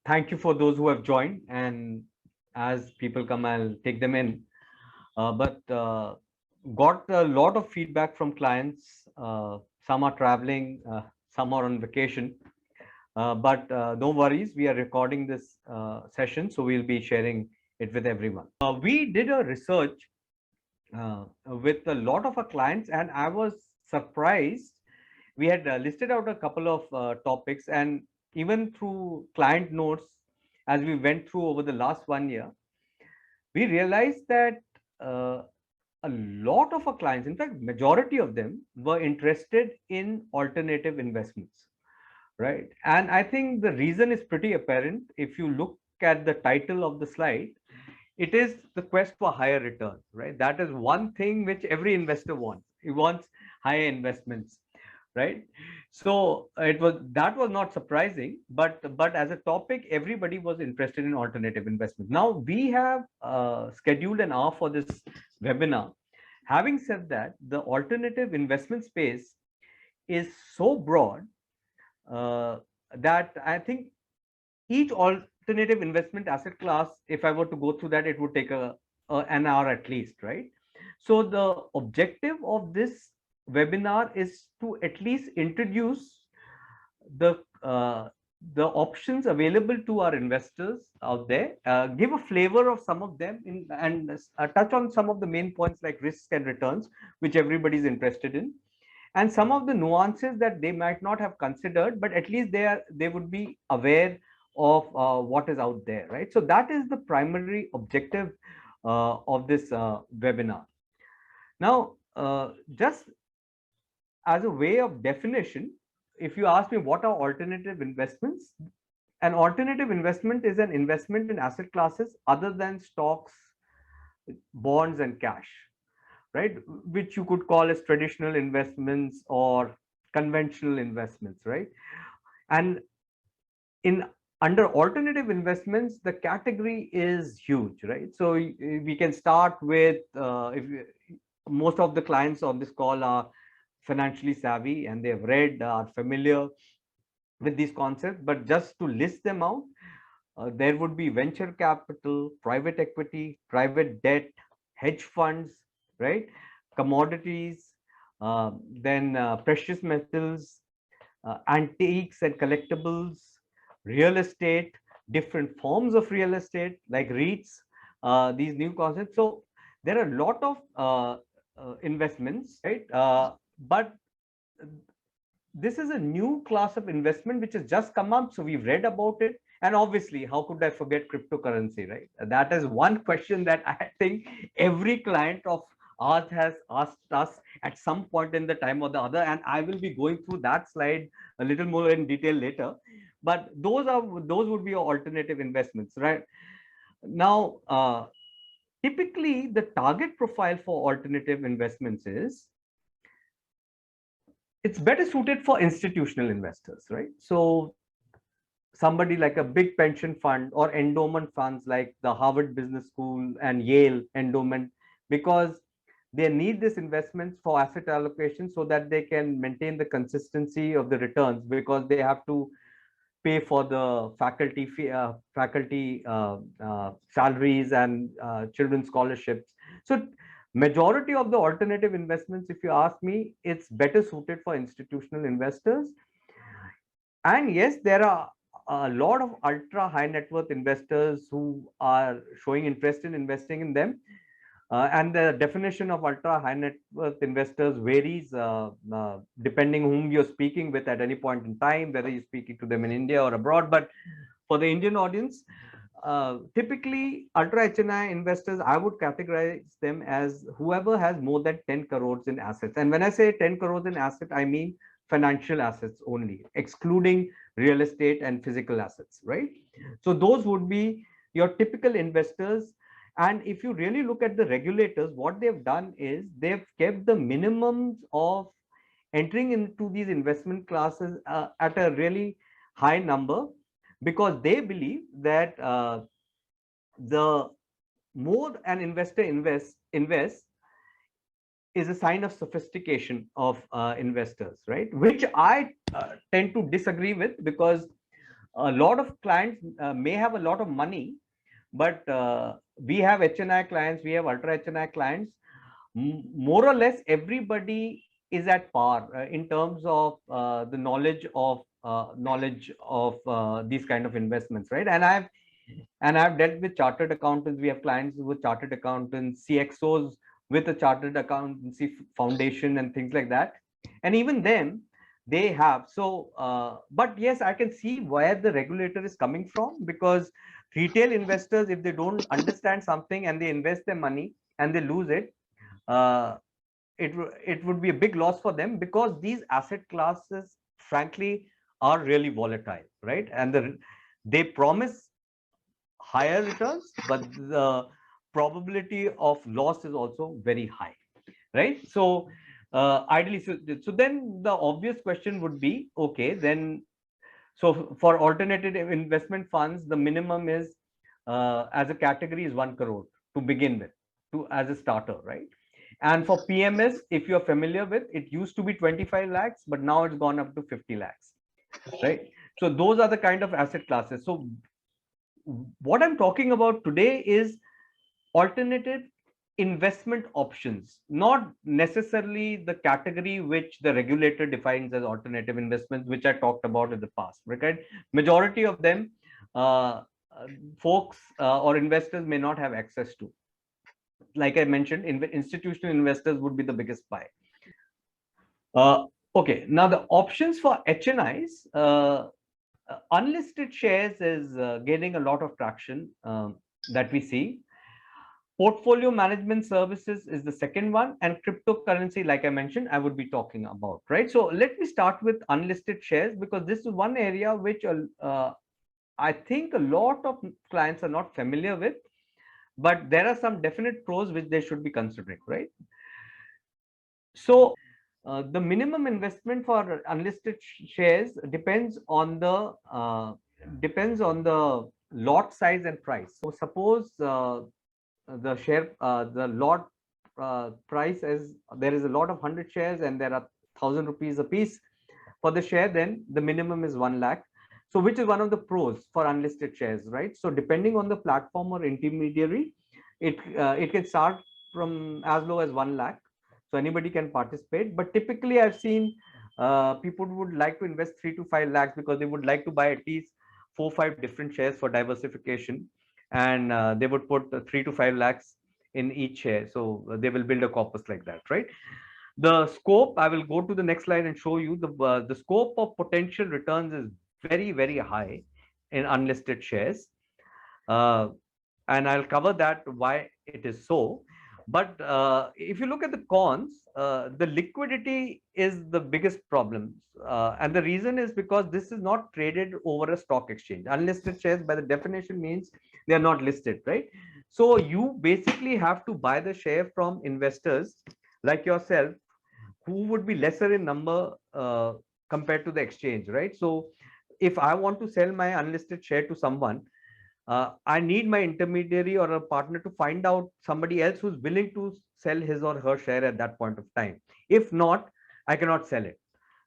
Thank you for those who have joined. And as people come, I'll take them in. But got a lot of feedback from clients. Some are traveling, some are on vacation. But no worries, we are recording this session, so we'll be sharing it with everyone. We did a research with a lot of our clients, and I was surprised. We had listed out a couple of topics, and even through client notes, as we went through over the last 1 year, we realized that uh, a lot of our clients, in fact, majority of them were interested in alternative investments, right? And I think the reason is pretty apparent. If you look at the title of the slide, it is the quest for higher returns, right? That is one thing which every investor wants. He wants higher investments, right? So it was, that was not surprising, but as a topic, everybody was interested in alternative investments. Now we have scheduled an hour for this webinar. Having said that, the alternative investment space is so broad uh, that I think each alternative investment asset class, if I were to go through that, it would take an hour at least, right? So the objective of this webinar is to at least introduce the uh, the options available to our investors out there, give a flavor of some of them and touch on some of the main points like risks and returns, which everybody is interested in, and some of the nuances that they might not have considered, but at least they would be aware of what is out there, right? So that is the primary objective of this webinar. Now, just as a way of definition, if you ask me what are alternative investments, an alternative investment is an investment in asset classes other than stocks, bonds, and cash, right? Which you could call as traditional investments or conventional investments, right? And in under alternative investments, the category is huge, right? So we can start with most of the clients on this call are financially savvy and they've read, are familiar with these concepts. But just to list them out, there would be venture capital, private equity, private debt, hedge funds, right? Commodities, then precious metals, antiques and collectibles, real estate, different forms of real estate like REITs, these new concepts. So there are a lot of investments, right? But this is a new class of investment which has just come up. So we've read about it. And obviously, how could I forget cryptocurrency, right? That is one question that I think every client of ours has asked us at some point in the time or the other. And I will be going through that slide a little more in detail later. But those would be your alternative investments, right? Now, typically, the target profile for alternative investments is it's better suited for institutional investors, right? So somebody like a big pension fund or endowment funds like the Harvard Business School and Yale endowment, because they need this investments for asset allocation so that they can maintain the consistency of the returns, because they have to pay for the faculty fee, faculty salaries and children's scholarships. So majority of the alternative investments, if you ask me, it's better suited for institutional investors. And yes, there are a lot of ultra high net worth investors who are showing interest in investing in them. And the definition of ultra high net worth investors varies depending whom you're speaking with at any point in time, whether you're speaking to them in India or abroad. But for the Indian audience, typically ultra HNI investors, I would categorize them as whoever has more than 10 crores in assets. And when I say 10 crores in asset, I mean financial assets only, excluding real estate and physical assets, right? So those would be your typical investors. And if you really look at the regulators, what they've done is they've kept the minimums of entering into these investment classes at a really high number, because they believe that the more an investor invests is a sign of sophistication of investors, right? Which I tend to disagree with, because a lot of clients may have a lot of money, but we have HNI clients, we have ultra HNI clients. More or less, everybody is at par in terms of the knowledge of these kind of investments, right? And I've dealt with chartered accountants. We have clients with chartered accountants, CXOs with a chartered accountancy foundation and things like that. And even then, they have. So, but yes, I can see where the regulator is coming from, because retail investors, if they don't understand something and they invest their money and they lose it, uh, it would be a big loss for them, because these asset classes, frankly, are really volatile, right? And they promise higher returns, but the probability of loss is also very high, right? So ideally, so then the obvious question would be, okay, then so for alternative investment funds, the minimum is as a category is 1 crore to begin with, to as a starter, right? And for PMS, if you're familiar with, it used to be 25 lakhs, but now it's gone up to 50 lakhs, right? So those are the kind of asset classes. So what I'm talking about today is alternative investment options, not necessarily the category which the regulator defines as alternative investments, which I talked about in the past, right? Majority of them, uh, folks or investors may not have access to. Like I mentioned, institutional investors would be the biggest buy. Okay, now the options for HNIs, unlisted shares is gaining a lot of traction that we see. Portfolio management services is the second one, and cryptocurrency, like I mentioned, I would be talking about, right? So let me start with unlisted shares, because this is one area which I think a lot of clients are not familiar with, but there are some definite pros which they should be considering, right? So the minimum investment for unlisted shares depends on the lot size and price. So suppose the lot price is, there is a lot of 100 shares and there are 1,000 rupees a piece for the share, then the minimum is 1 lakh. So which is one of the pros for unlisted shares, right? So depending on the platform or intermediary, it can start from as low as 1 lakh. So anybody can participate, but typically I've seen people would like to invest 3 to 5 lakhs, because they would like to buy at least 4 or 5 different shares for diversification, and they would put 3 to 5 lakhs in each share. So they will build a corpus like that, right? The scope, I will go to the next slide and show you the scope of potential returns is very, very high in unlisted shares. Uh, and I'll cover that why it is so. But if you look at the cons, the liquidity is the biggest problem. And the reason is because this is not traded over a stock exchange. Unlisted shares, by the definition, means they are not listed, right? So you basically have to buy the share from investors like yourself, who would be lesser in number compared to the exchange, right? So if I want to sell my unlisted share to someone, I need my intermediary or a partner to find out somebody else who's willing to sell his or her share at that point of time. If not, I cannot sell it.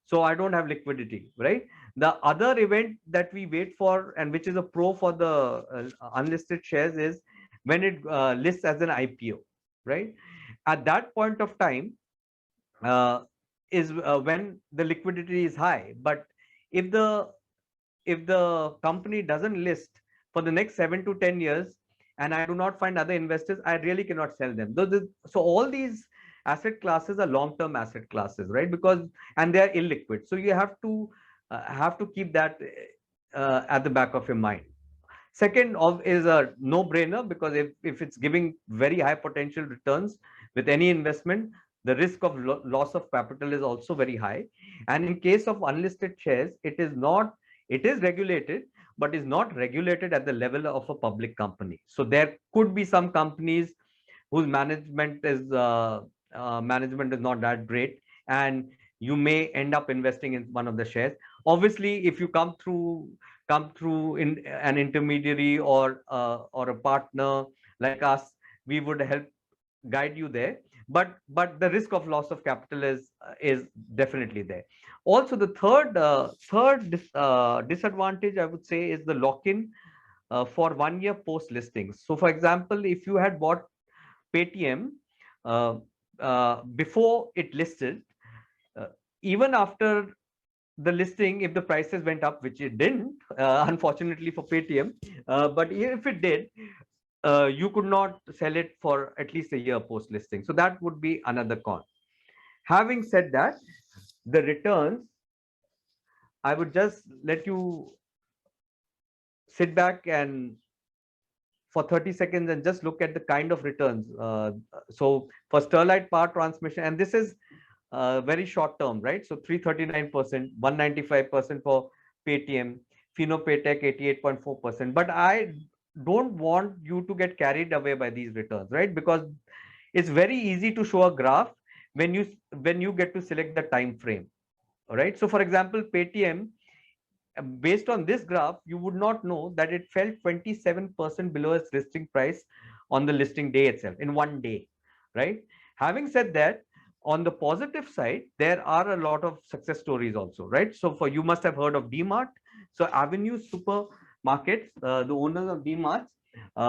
So I don't have liquidity, right? The other event that we wait for, and which is a pro for the unlisted shares, is when it lists as an IPO, right? At that point of time, uh, is when the liquidity is high. But if the company doesn't list for the next 7 to 10 years, and I do not find other investors, I really cannot sell them. So all these asset classes are long-term asset classes, right? Because and they are illiquid. So you have to keep that at the back of your mind. Second of is a no-brainer, because if it's giving very high potential returns with any investment, the risk of loss of capital is also very high. And in case of unlisted shares, it is regulated, but is not regulated at the level of a public company. So there could be some companies whose management is not that great, and you may end up investing in one of the shares. Obviously, if you come through in an intermediary or a partner like us, we would help guide you there. but the risk of loss of capital is definitely there. Also, the third disadvantage I would say is the lock-in for 1 year post listings. So, for example, if you had bought Paytm uh, before it listed, uh, even after the listing, if the prices went up, which it didn't, unfortunately for Paytm, but if it did, you could not sell it for at least a year post listing. So that would be another con. Having said that, the returns, I would just let you sit back and for 30 seconds and just look at the kind of returns. So for Sterlite Power Transmission, and this is very short term, right? So 339%, 195% for Paytm, Finopaytech 88.4%. But I don't want you to get carried away by these returns, right? Because it's very easy to show a graph when you get to select the time frame. All right. So for example, Paytm, based on this graph, you would not know that it fell 27% below its listing price on the listing day itself in 1 day, right? Having said that, on the positive side, there are a lot of success stories also, right? So for you must have heard of DMart. So Avenue Supermarkets, the owners of DMart,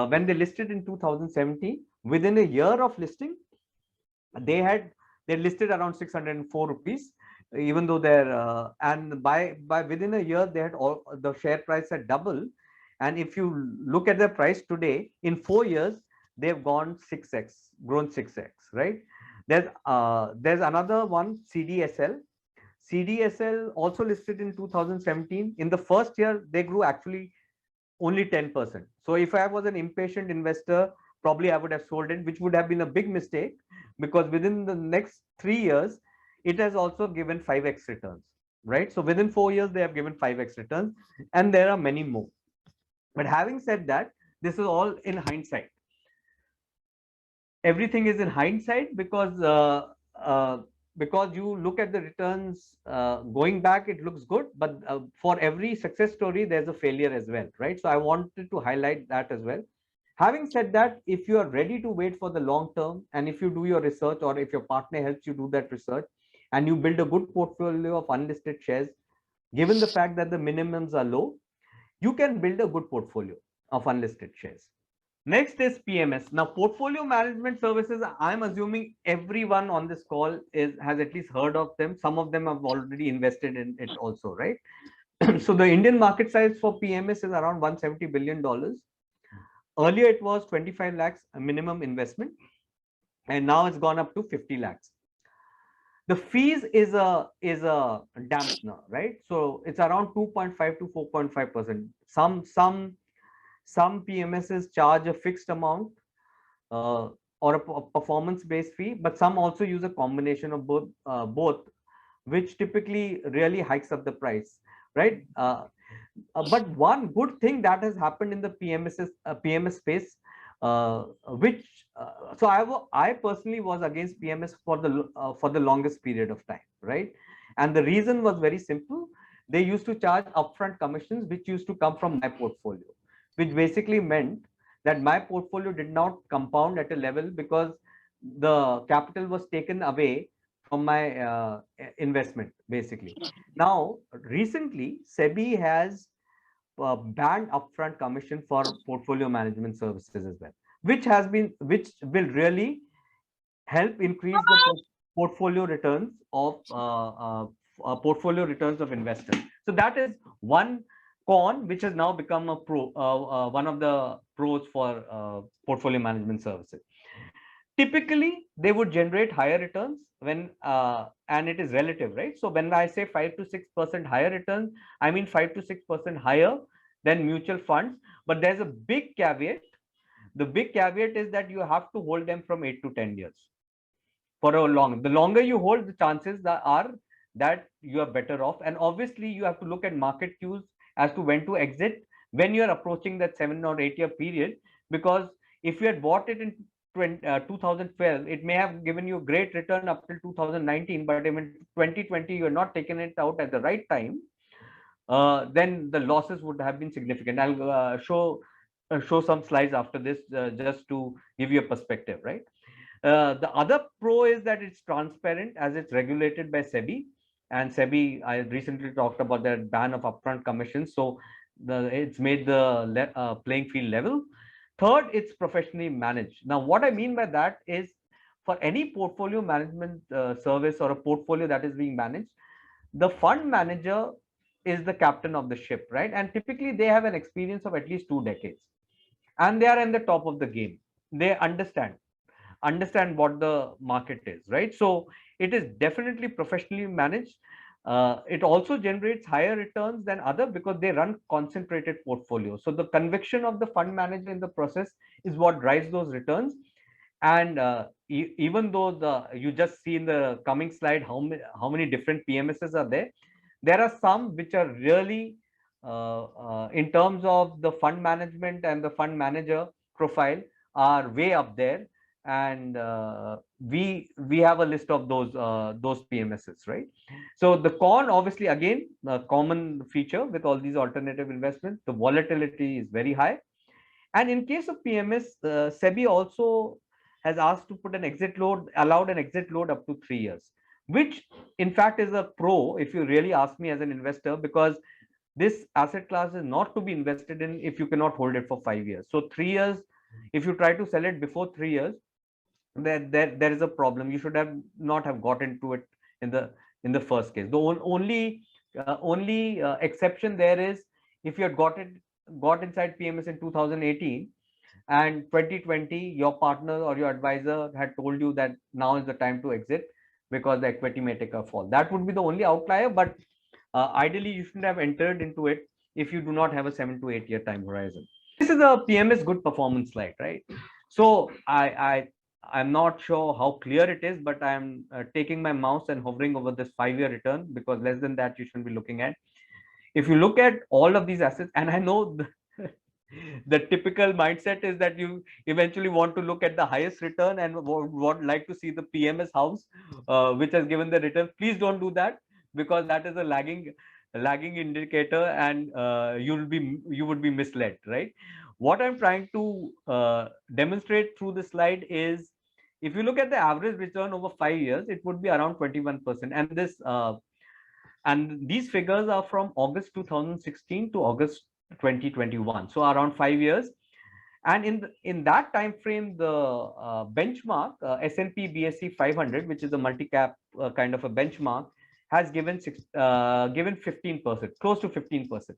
when they listed in 2017, within a year of listing, they had they listed around 604 rupees, even though they're and by within a year they had all the share price had doubled. And if you look at the price today, in 4 years they've gone 6x, grown 6x, right? There's another one, CDSL also listed in 2017. In the first year they grew actually only 10%. So if I was an impatient investor, probably I would have sold it, which would have been a big mistake, because within the next 3 years, it has also given 5x returns, right? So within 4 years, they have given 5x returns, and there are many more. But having said that, this is all in hindsight. Everything is in hindsight because you look at the returns going back, it looks good, but for every success story there's a failure as well, right? So I wanted to highlight that as well. Having said that, if you are ready to wait for the long term, and if you do your research, or if your partner helps you do that research, and you build a good portfolio of unlisted shares, given the fact that the minimums are low, you can build a good portfolio of unlisted shares. Next is PMS. Now, portfolio management services, I'm assuming everyone on this call has at least heard of them. Some of them have already invested in it also, right? So the Indian market size for PMS is around $170 billion. Earlier, it was 25 lakhs minimum investment, and now it's gone up to 50 lakhs. The fees is a dampener, right? So it's around 2.5 to 4.5%. Some PMSs charge a fixed amount or a performance-based fee, but some also use a combination of both, which typically really hikes up the price, right? But one good thing that has happened in the PMS space, which so I personally was against PMS for the longest period of time, right? And the reason was very simple. They used to charge upfront commissions, which used to come from my portfolio, which basically meant that my portfolio did not compound at a level because the capital was taken away from my investment, basically. Now, recently, SEBI has banned upfront commission for portfolio management services as well, which will really help increase the portfolio returns of investors. So that is one con which has now become a one of the pros for portfolio management services. Typically, they would generate higher returns and it is relative, right? So when I say 5 to 6% higher returns, I mean 5 to 6% higher than mutual funds. But there's a big caveat. The big caveat is that you have to hold them from 8 to 10 years. For a long, the longer you hold, the chances are that you are better off. And obviously, you have to look at market cues as to when to exit when you are approaching that 7 or 8 year period. Because if you had bought it in 2012, it may have given you a great return up till 2019, but if in 2020 you're not taking it out at the right time, then the losses would have been significant. I'll show some slides after this just to give you a perspective, right? The other pro is that it's transparent as it's regulated by SEBI. And SEBI, I recently talked about that ban of upfront commissions. So it's made the playing field level. Third, it's professionally managed. Now, what I mean by that is for any portfolio management service or a portfolio that is being managed, the fund manager is the captain of the ship, right? And typically they have an experience of at least 2 decades, and they are in the top of the game. They understand what the market is, right? So it is definitely professionally managed. It also generates higher returns than other because they run concentrated portfolios. So the conviction of the fund manager in the process is what drives those returns. And even though you just see in the coming slide how many different PMSs are there, there are some which are really in terms of the fund management and the fund manager profile are way up there. And we have a list of those PMSs, right? So the con, obviously, again, a common feature with all these alternative investments, the volatility is very high. And in case of PMS, SEBI also has asked to put an exit load, allowed an exit load up to 3 years, which in fact is a pro if you really ask me as an investor, because this asset class is not to be invested in if you cannot hold it for 5 years. So 3 years, if you try to sell it before 3 years, there is a problem. You should have not have got into it in the first case. The only exception there is if you had got inside PMS in 2018 and 2020 your partner or your advisor had told you that now is the time to exit because the equity may take a fall. That would be the only outlier, but ideally you shouldn't have entered into it if you do not have a 7 to 8 year time horizon. This is a PMS good performance slide, right? So I'm not sure how clear it is, but I'm taking my mouse and hovering over this 5 year return, because less than that you shouldn't be looking at. If you look at all of these assets, and I know the typical mindset is that you eventually want to look at the highest return and would like to see the PMS house, which has given the return. Please don't do that, because that is a lagging indicator, and you would be misled, right? What I'm trying to demonstrate through the slide is, if you look at the average return over 5 years, it would be around 21%. And these figures are from August 2016 to August 2021, so around 5 years. And in that time frame, the benchmark S&P BSE 500, which is a multi-cap kind of a benchmark, has given 15%, close to 15%.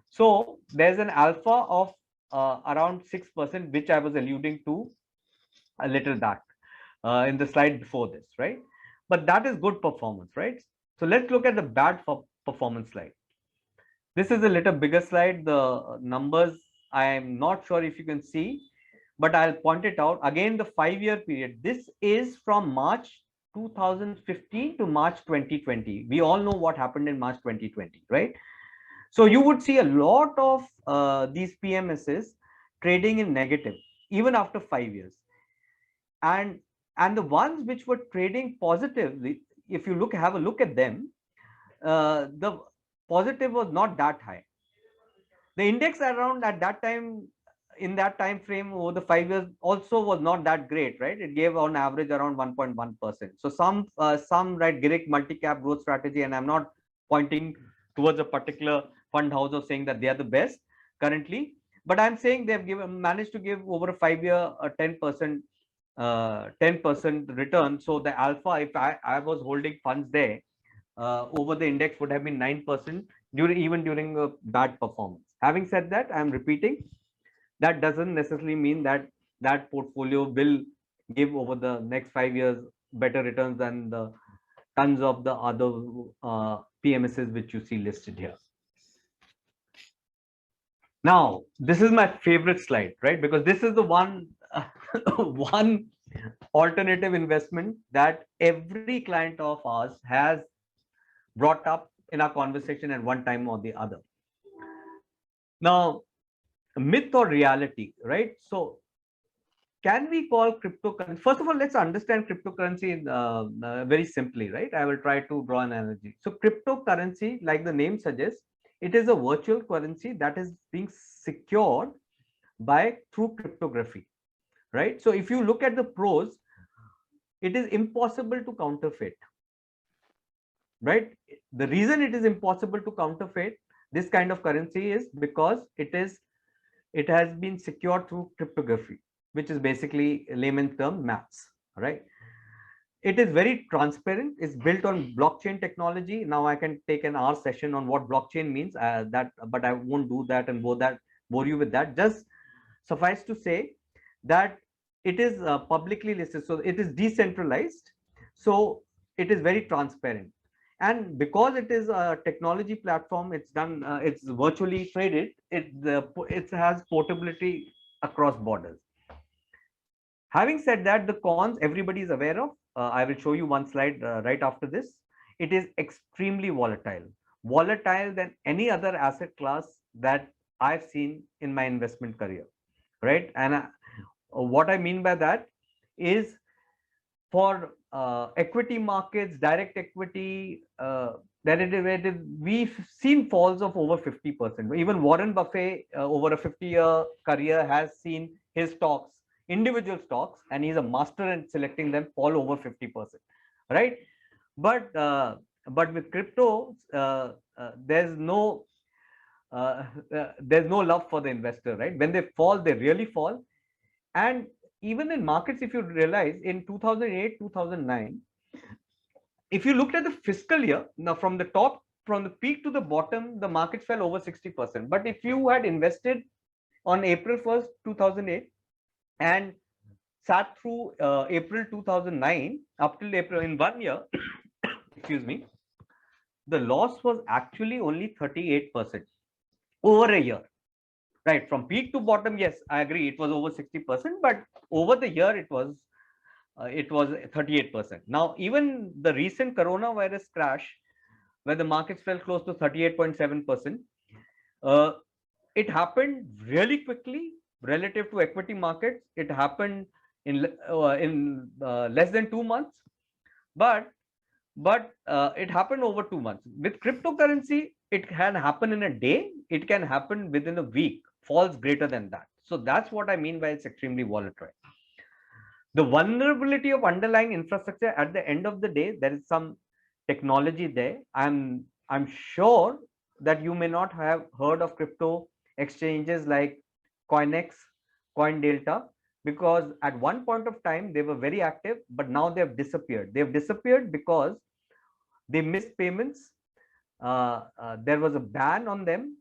So there's an alpha of around 6%, which I was alluding to a little back in the slide before this, right? But that is good performance, right? So let's look at the bad performance slide. This is a little bigger slide. The numbers, I am not sure if you can see, but I'll point it out. Again, the 5 year period. This is from March 2015 to March 2020. We all know what happened in March 2020, right? So you would see a lot of these PMSs trading in negative, even after 5 years. And the ones which were trading positively, if you have a look at them, the positive was not that high. The index around at that time, in that time frame over the 5 years, also was not that great, right? It gave on average around 1.1%. So some right Greek multi-cap growth strategy, and I'm not pointing towards a particular fund house or saying that they are the best currently, but I'm saying they've managed to give over a 5 year a 10% return. So the alpha, if I was holding funds there, over the index would have been 9% even during a bad performance. Having said that, I'm repeating, that doesn't necessarily mean that that portfolio will give over the next 5 years better returns than the tons of the other PMSs which you see listed here. Now, this is my favorite slide, right? Because this is the one one alternative investment that every client of ours has brought up in our conversation at one time or the other. Now, myth or reality, right? So can we call cryptocurrency? First of all, let's understand cryptocurrency very simply, right? I will try to draw an analogy. So cryptocurrency, like the name suggests, it is a virtual currency that is being secured through cryptography, right? So if you look at the pros, it is impossible to counterfeit, right? The reason it is impossible to counterfeit this kind of currency is because it has been secured through cryptography, which is basically layman's term maths, right? It is very transparent. It's built on blockchain technology. Now I can take an hour session on what blockchain means, but I won't do that and bore you with that. Just suffice to say that it is publicly listed, so it is decentralized, so it is very transparent. And because it is a technology platform, it's virtually traded, it has portability across borders. Having said that, the cons everybody is aware of. I will show you one slide right after this. It is extremely volatile than any other asset class that I've seen in my investment career, right? And what I mean by that is, for equity markets, direct equity, derivative, we've seen falls of over 50%. Even Warren Buffett, over a 50-year career, has seen his stocks, individual stocks, and he's a master in selecting them, fall over 50%, right? But with crypto, there's no love for the investor, right? When they fall, they really fall. And even in markets, if you realize, in 2008, 2009, if you looked at the fiscal year, now from the peak to the bottom, the market fell over 60%. But if you had invested on April 1st, 2008, and sat through April 2009 up till April in 1 year, excuse me, the loss was actually only 38% over a year. Right, from peak to bottom, yes, I agree, it was over 60%, but over the year it was 38%. Now, even the recent coronavirus crash, where the markets fell close to 38.7%, it happened really quickly relative to equity markets. It happened in less than 2 months, but it happened over 2 months. With cryptocurrency, it can happen in a day, it can happen within a week, falls greater than that. So that's what I mean by it's extremely volatile. The vulnerability of underlying infrastructure, at the end of the day, there is some technology there. I'm sure that you may not have heard of crypto exchanges like Coinex, CoinDelta, because at one point of time they were very active, but now they have disappeared. They have disappeared because they missed payments. There was a ban on them,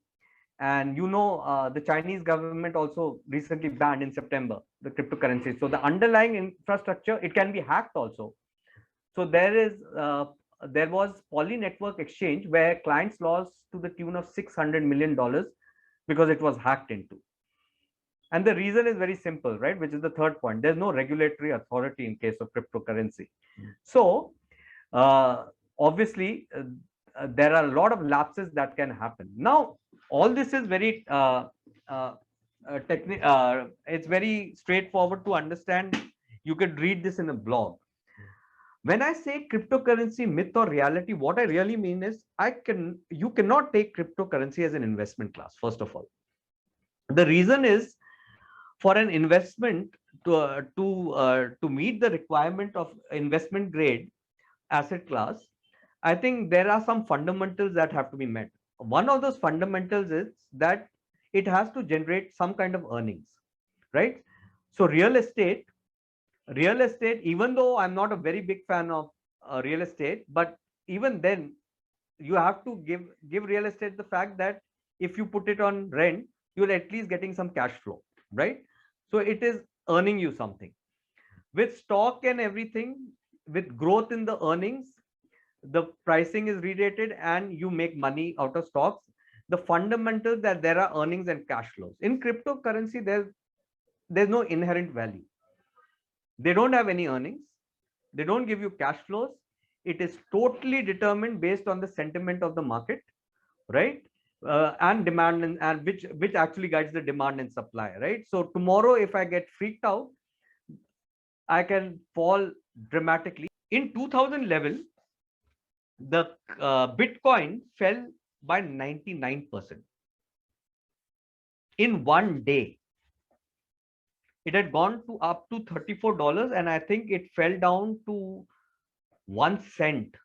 and the Chinese government also recently banned in September the cryptocurrency. So the underlying infrastructure, it can be hacked also. So there was Poly Network Exchange where clients lost to the tune of $600 million because it was hacked into. And the reason is very simple, right? Which is the third point. There's no regulatory authority in case of cryptocurrency. So obviously, there are a lot of lapses that can happen. Now, all this is very it's very straightforward to understand. You could read this in a blog. When I say cryptocurrency myth or reality, what I really mean is you cannot take cryptocurrency as an investment class, first of all. The reason is, for an investment to meet the requirement of investment grade asset class, I think there are some fundamentals that have to be met. One of those fundamentals is that it has to generate some kind of earnings, right? So real estate, even though I'm not a very big fan of real estate, but even then, you have to give real estate the fact that if you put it on rent, you're at least getting some cash flow, right? So it is earning you something. With stock and everything, with growth in the earnings, the pricing is re-rated and you make money out of stocks. The fundamentals that there are earnings and cash flows. In cryptocurrency, there's no inherent value. They don't have any earnings. They don't give you cash flows. It is totally determined based on the sentiment of the market, right? And demand, and which actually guides the demand and supply, right? So tomorrow, if I get freaked out, I can fall dramatically. In 2000 level, the Bitcoin fell by 99% in one day. it had gone to up to $34, and I think it fell down to 1 cent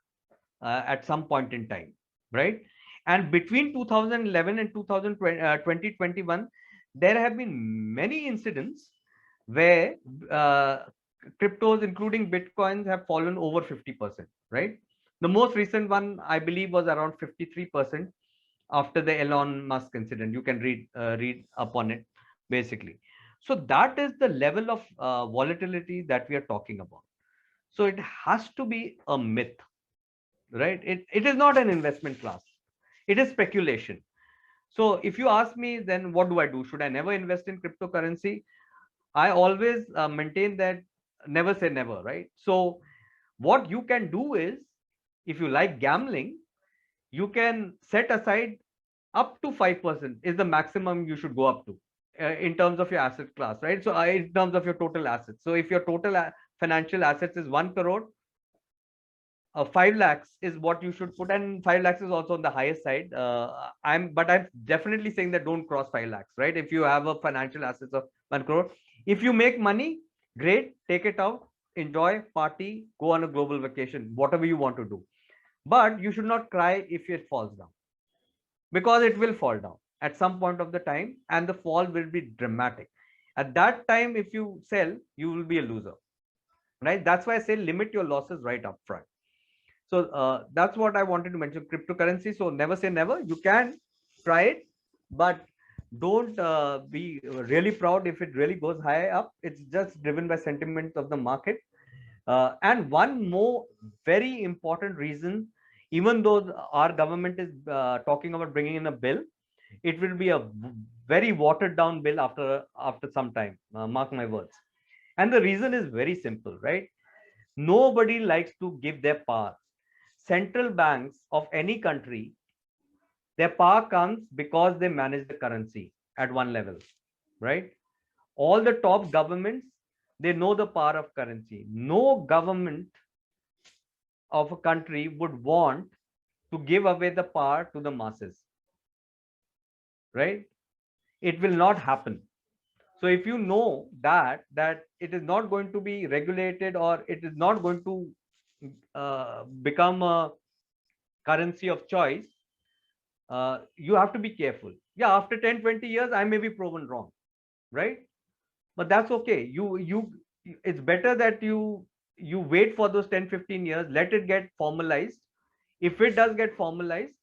at some point in time, right? And between 2011 and 2021, there have been many incidents where uh, cryptos, including bitcoins, have fallen over 50%, right? The most recent one, I believe, was around 53% after the Elon Musk incident. You can read up on it, basically. So that is the level of volatility that we are talking about. So it has to be a myth, right? It is not an investment class. It is speculation. So if you ask me, then what do I do? Should I never invest in cryptocurrency? I always maintain that never say never, right? So what you can do is, if you like gambling, you can set aside up to 5% is the maximum you should go up to in terms of your asset class, right? So in terms of your total assets. So if your total financial assets is 1 crore, 5 lakhs is what you should put, and 5 lakhs is also on the highest side. I'm definitely saying that don't cross 5 lakhs, right? If you have a financial assets of 1 crore, if you make money, great, take it out, enjoy, party, go on a global vacation, whatever you want to do. But you should not cry if it falls down, because it will fall down at some point of the time, and the fall will be dramatic. At that time, if you sell, you will be a loser, right? That's why I say limit your losses right up front. So that's what I wanted to mention, cryptocurrency. So never say never. You can try it, but don't be really proud if it really goes high up. It's just driven by sentiment of the market. And one more very important reason, even though our government is talking about bringing in a bill, it will be a very watered down bill after some time. Mark my words. And the reason is very simple, right? Nobody likes to give their power. Central banks of any country, their power comes because they manage the currency at one level, right? All the top governments, they know the power of currency. No government of a country would want to give away the power to the masses, right? It will not happen. So if you know that it is not going to be regulated, or it is not going to become a currency of choice, you have to be careful. Yeah, after 10-20 years, I may be proven wrong, right? But that's okay. It's better that you wait for those 10-15 years, let it get formalized. If it does get formalized,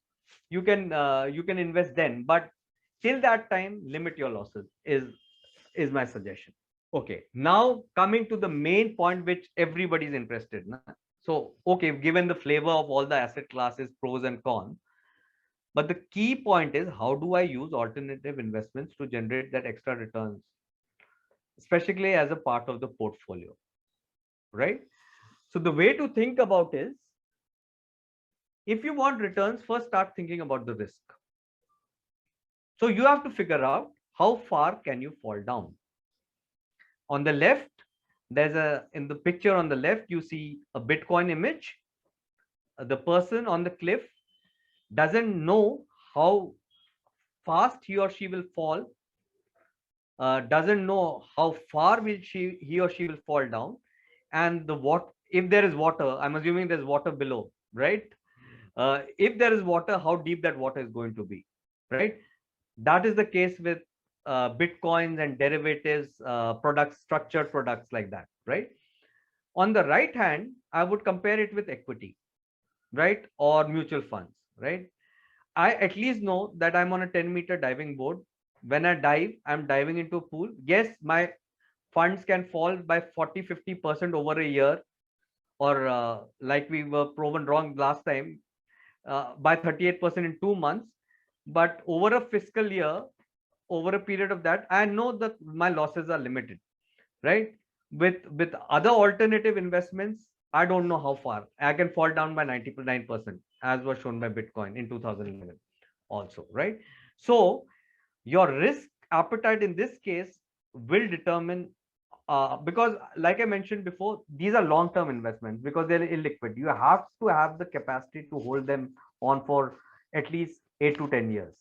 you can invest then. But till that time, limit your losses is my suggestion. Okay, now coming to the main point which everybody's interested in. So, okay, given the flavor of all the asset classes, pros and cons, but the key point is, how do I use alternative investments to generate that extra returns, especially as a part of the portfolio, right? So the way to think about is, if you want returns, first start thinking about the risk. So you have to figure out how far can you fall down. On the left, in the picture on the left, you see a Bitcoin image. The person on the cliff doesn't know how fast he or she will fall, doesn't know how far he or she will fall down, and if there is water, I'm assuming there's water below, right? If there is water, how deep that water is going to be, right? That is the case with bitcoins and derivatives, products, structured products like that, right? On the right hand, I would compare it with equity, right, or mutual funds, right? I at least know that I'm on a 10-meter diving board. When I dive, I'm diving into a pool. Yes, my funds can fall by 40-50% over a year, or like we were proven wrong last time, by 38% in 2 months. But over a fiscal year, over a period of that, I know that my losses are limited, right? With other alternative investments, I don't know how far I can fall down by 99%, as was shown by Bitcoin in 2011 also, right? So your risk appetite in this case will determine, because like I mentioned before, these are long-term investments because they're illiquid. You have to have the capacity to hold them on for at least 8 to 10 years,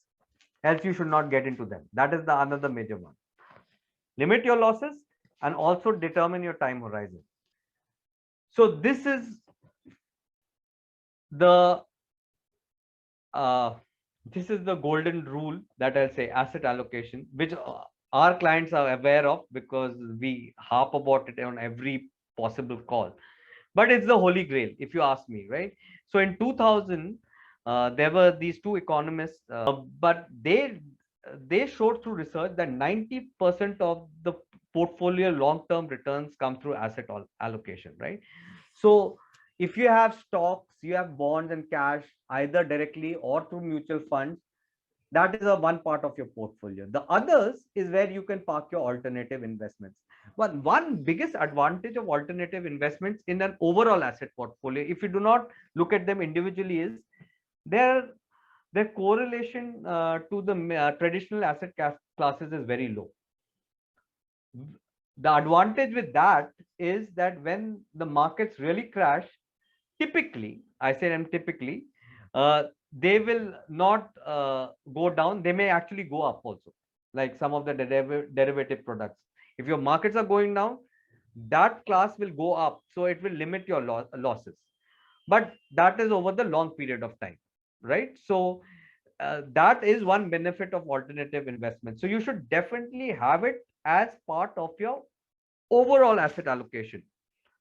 else you should not get into them. That is the another major one. Limit your losses, and also determine your time horizon. So the uh, this is the golden rule that I'll say, asset allocation, which our clients are aware of because we harp about it on every possible call. But it's the holy grail, if you ask me, right? So in 2000, there were these two economists, but they showed through research that 90% of the portfolio long-term returns come through asset allocation, right? So if you have stocks, you have bonds and cash, either directly or through mutual funds, that is a one part of your portfolio. The others is where you can park your alternative investments. But one biggest advantage of alternative investments in an overall asset portfolio, if you do not look at them individually, is their their correlation to the traditional asset classes is very low. The advantage with that is that when the markets really crash, typically, I say them typically, they will not go down. They may actually go up also, like some of the derivative products. If your markets are going down, that class will go up. So it will limit your losses. But that is over the long period of time, right? So that is one benefit of alternative investment. So you should definitely have it as part of your overall asset allocation,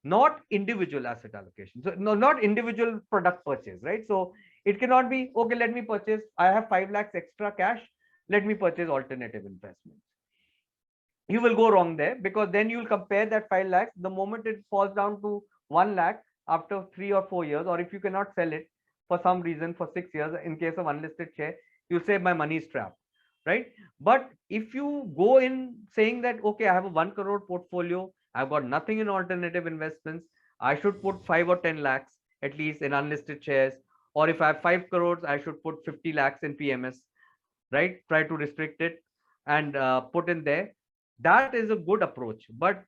not individual asset allocation. So no, not individual product purchase, right? So it cannot be, okay, let me purchase, I have 5 lakhs extra cash, let me purchase alternative investments. You will go wrong there, because then you will compare that 5 lakhs, the moment it falls down to 1 lakh after 3 or 4 years, or if you cannot sell it for some reason for 6 years, in case of unlisted share, you'll say my money is trapped, right? But if you go in saying that, okay, I have a 1 crore portfolio, I've got nothing in alternative investments, I should put 5 or 10 lakhs at least in unlisted shares, or if I have 5 crores, I should put 50 lakhs in PMS, right? Try to restrict it and put in there. That is a good approach. But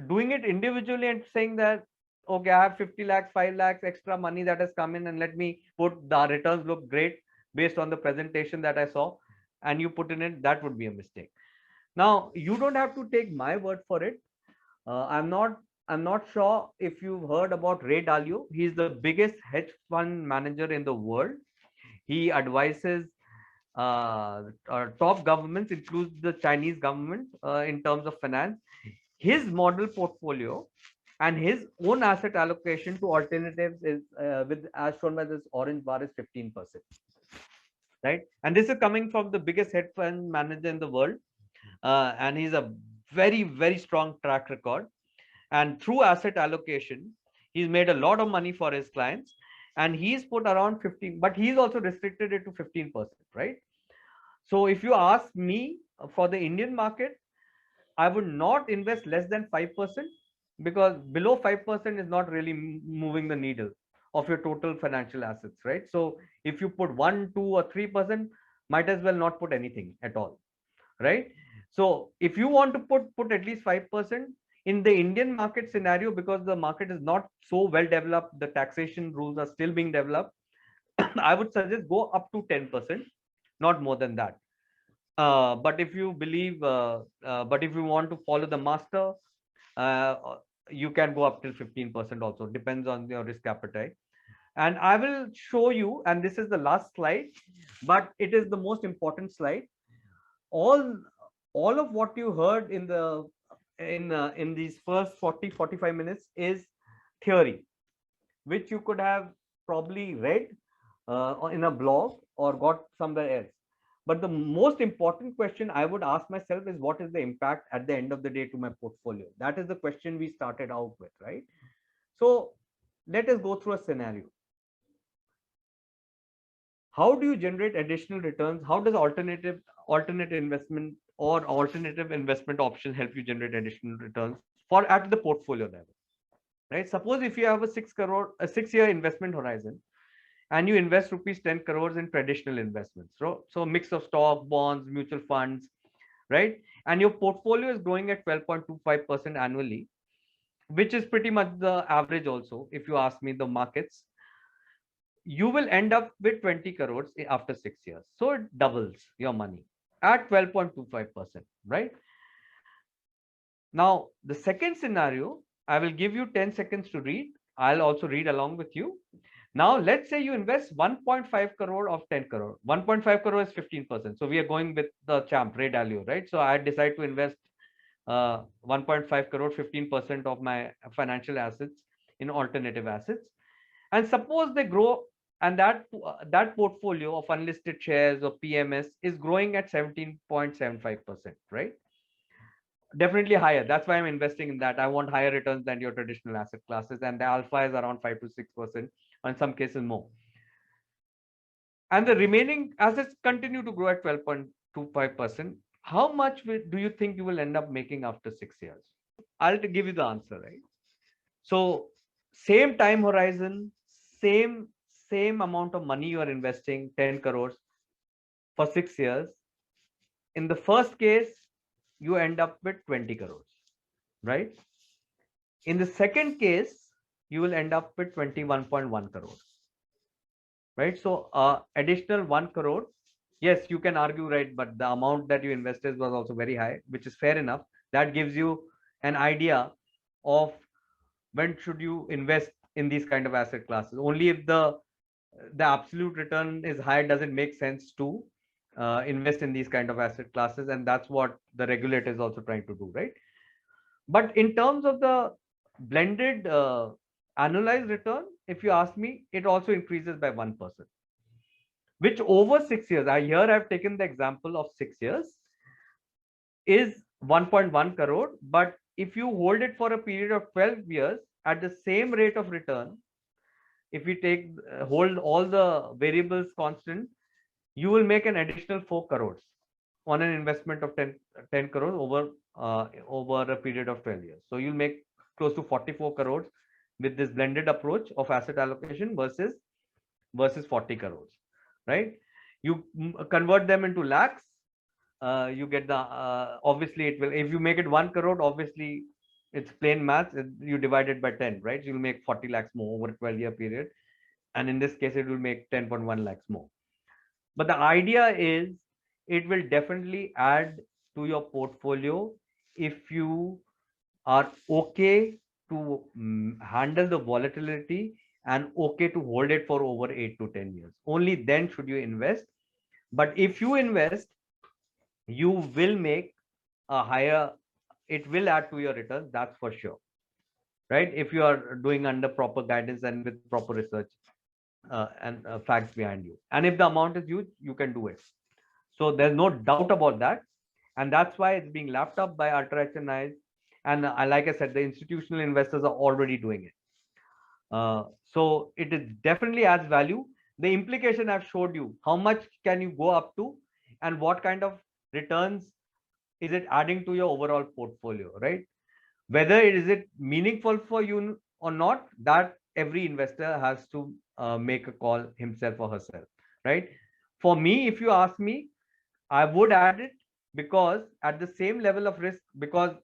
doing it individually and saying that, okay, I have 50 lakhs, 5 lakhs extra money that has come in, and let me put the returns look great based on the presentation that I saw, and you put in it, that would be a mistake. Now, you don't have to take my word for it. I'm not sure if you've heard about Ray Dalio. He's the biggest hedge fund manager in the world. He advises top governments, includes the Chinese government, in terms of finance. His model portfolio and his own asset allocation to alternatives is, with as shown by this orange bar, is 15%, right? And this is coming from the biggest hedge fund manager in the world, and he's a very, very strong track record. And through asset allocation, he's made a lot of money for his clients, and he's put around 15, but he's also restricted it to 15%, right? So if you ask me, for the Indian market, I would not invest less than 5%, because below 5% is not really moving the needle of your total financial assets, right? So if you put 1, 2, or 3%, might as well not put anything at all, right? So if you want to put at least 5% in the Indian market scenario, because the market is not so well developed, the taxation rules are still being developed, I would suggest go up to 10%, not more than that. But if you believe, but if you want to follow the master, uh, you can go up till 15% also, depends on your risk appetite. And I will show you, and this is the last slide, but it is the most important slide. All of what you heard in these first 40-45 minutes is theory, which you could have probably read in a blog or got somewhere else. But the most important question I would ask myself is, what is the impact at the end of the day to my portfolio? That is the question we started out with, right? So let us go through a scenario. How do you generate additional returns? How does alternate investment or alternative investment options help you generate additional returns for at the portfolio level? Right? Suppose if you have a 6-year investment horizon, and you invest rupees 10 crores in traditional investments. So mix of stock, bonds, mutual funds, right? And your portfolio is growing at 12.25% annually, which is pretty much the average also, if you ask me, the markets. You will end up with 20 crores after 6 years. So it doubles your money at 12.25%, right? Now, the second scenario, I will give you 10 seconds to read. I'll also read along with you. Now, let's say you invest 1.5 crore of 10 crore. 1.5 crore is 15%. So we are going with the champ, Ray Dalio, right? So I decide to invest 1.5 crore, 15% of my financial assets in alternative assets. And suppose they grow, and that portfolio of unlisted shares or PMS is growing at 17.75%, right? Definitely higher. That's why I'm investing in that. I want higher returns than your traditional asset classes, and the alpha is around 5 to 6%, or in some cases more. And the remaining assets continue to grow at 12.25%. How much do you think you will end up making after 6 years? I'll give you the answer, right? So same time horizon, same amount of money you are investing, 10 crores for 6 years. In the first case, you end up with 20 crores, right? In the second case, you will end up with 21.1 crores, right? So additional 1 crore. Yes, you can argue, right? But the amount that you invested was also very high, which is fair enough. That gives you an idea of when should you invest in these kind of asset classes. Only if the absolute return is high does it make sense to invest in these kind of asset classes, and that's what the regulator is also trying to do, right? But in terms of the blended annualized return, if you ask me, it also increases by 1%, which over 6 years, I've taken the example of 6 years, is 1.1 crore. But if you hold it for a period of 12 years at the same rate of return, if you take hold all the variables constant, you will make an additional 4 crores on an investment of 10 crores over a period of 12 years. So you'll make close to 44 crores with this blended approach of asset allocation versus 40 crores, right? You convert them into lakhs, you get the obviously it will, if you make it 1 crore, obviously it's plain maths, you divide it by 10, right? So you'll make 40 lakhs more over a 12-year period, and in this case it will make 10.1 lakhs more. But the idea is it will definitely add to your portfolio if you are okay to handle the volatility and okay to hold it for over 8 to 10 years. Only then should you invest. But if you invest, you will make a higher, it will add to your returns, that's for sure, right? If you are doing under proper guidance and with proper research and facts behind you. And if the amount is huge, you can do it. So there's no doubt about that. And that's why it's being lapped up by ultra HNIs. And like I said, the institutional investors are already doing it. So it is definitely adds value. The implication I've showed you, how much can you go up to and what kind of returns is it adding to your overall portfolio, right? Whether it meaningful for you or not, that every investor has to make a call himself or herself, right? For me, if you ask me, I would add it, because at the same level of risk, because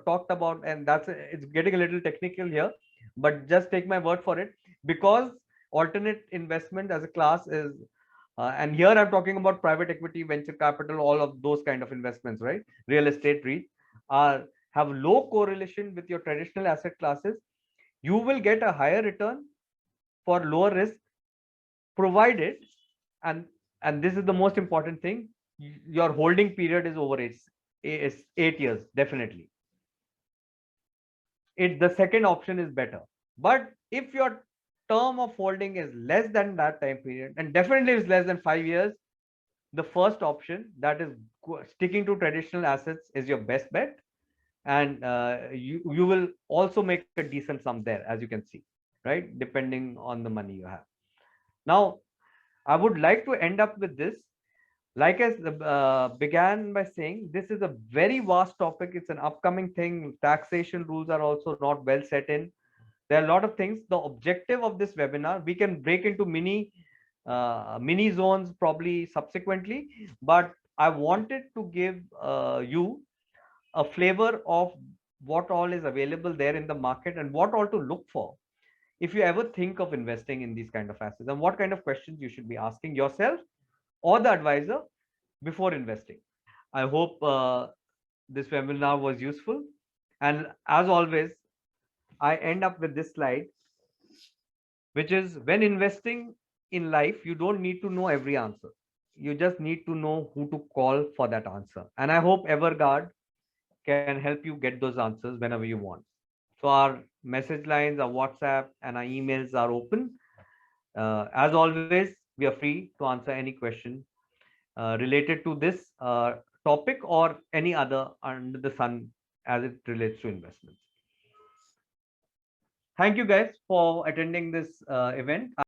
talked about, and it's getting a little technical here, but just take my word for it, because alternate investment as a class is, and here I'm talking about private equity, venture capital, all of those kind of investments, right? Real estate, REIT, are have low correlation with your traditional asset classes. You will get a higher return for lower risk, provided, and this is the most important thing, your holding period is over 8 years, definitely. The second option is better. But if your term of holding is less than that time period, and definitely is less than 5 years, the first option, that is sticking to traditional assets, is your best bet. And you will also make a decent sum there, as you can see, right? Depending on the money you have. Now, I would like to end up with this. Like I began by saying, this is a very vast topic. It's an upcoming thing. Taxation rules are also not well set in. There are a lot of things. The objective of this webinar, we can break into mini zones probably subsequently, but I wanted to give you a flavor of what all is available there in the market and what all to look for if you ever think of investing in these kind of assets, and what kind of questions you should be asking yourself or the advisor before investing. I hope this webinar was useful. And as always, I end up with this slide, which is when investing in life, you don't need to know every answer. You just need to know who to call for that answer. And I hope Everguard can help you get those answers whenever you want. So our message lines, our WhatsApp, and our emails are open. As always, we are free to answer any question related to this topic or any other under the sun as it relates to investments. Thank you guys for attending this event.